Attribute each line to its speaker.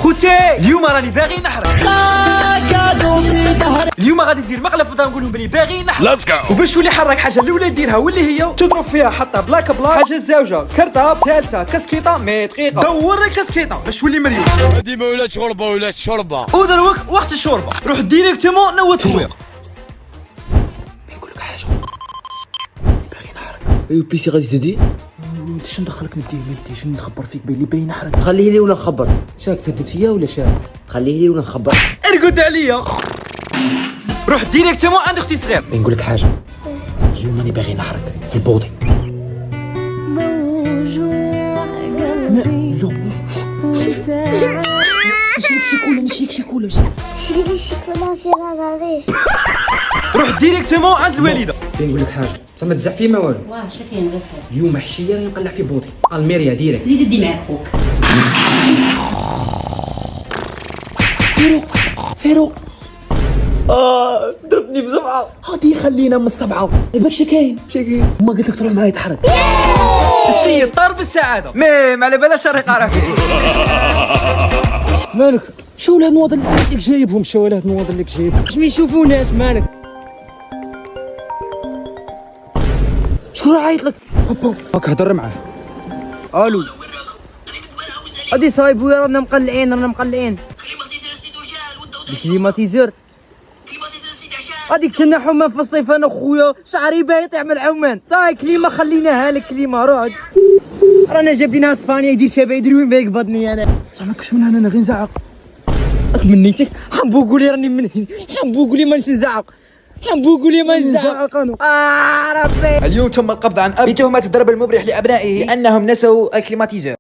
Speaker 1: خوتي اليوم راني باغي نحرق. اليوم غادي ندير مقلب وغادي نقول لهم بلي باغي نحرق. وباش تولي حرك حاجه الاولى يديرها واللي هي تضرب فيها حتى بلاك حاجه الزوجه كرطاب ثالثه كسكيطه مي دقيقه دور الكسكيطه باش تولي مريوم.
Speaker 2: هادي ما ولات شوربه ولات شوربه.
Speaker 1: ودروك وقت الشوربه روح ديريكتومون نوض خويا. نقول لك حاجه باغي نحرق.
Speaker 3: ايوا بيسي غادي تهدي.
Speaker 1: انت شنو دخلك ندير شنو نخبر فيك بلي باغي نحرق.
Speaker 3: خليه لي ولا نخبر. شاك تهدد فيا ولا شاك؟ خليه لي ولا نخبر.
Speaker 1: ارقد عليا. روح ديريكتومون عند اختي صغير.
Speaker 3: نقول لك حاجه اليوم راني باغي نحرق في البوطي. نشيك شيكولا
Speaker 4: شري شيكولا في راداريش.
Speaker 1: روح ديريكتومون عند الوالده.
Speaker 3: نقول لك حاجه ما تزع فيه ما والو.
Speaker 5: واه شافين غير
Speaker 3: اليوم حشيه راني نقلع في بوطي الميريا ديريكت.
Speaker 5: زيد دي معاك خوك.
Speaker 3: فاروق ضربني بزبعه. غادي خلينا من السبعه. يباك شكاين ما قلت لك تروح معايا تحرق.
Speaker 1: السيد طار بالسعاده مي على بلاش راه فيك.
Speaker 3: مالك شو هاد النواضل اللي جايبهم؟ شو هاد النواضل اللي جايبهم؟ باش ما يشوفوناش. مالك شكون عيط لك؟ هاك هضر معاه.
Speaker 6: الو غادي صايبو يا رانا مقلعين. الكليماتيزور غاديك تنا حمام في الصيف انا خويا شعري بايط يعمل عمان. صاي كليمه خليناها لك كليمه روح رانا جابدينها اسبانيا يدير شباب يدير وين بايك بدني انا.
Speaker 3: زعما كاش من هنا غير نزعق.
Speaker 6: منيتك حنبوقوا لي راني من حنبوقوا لي ما نزعق. حنبوقوا لي ما نزعق انا. ربي
Speaker 1: اليوم تم القبض عن اب بتهمه الضرب المبرح لابنائه لانهم نسوا الكليماتيزور.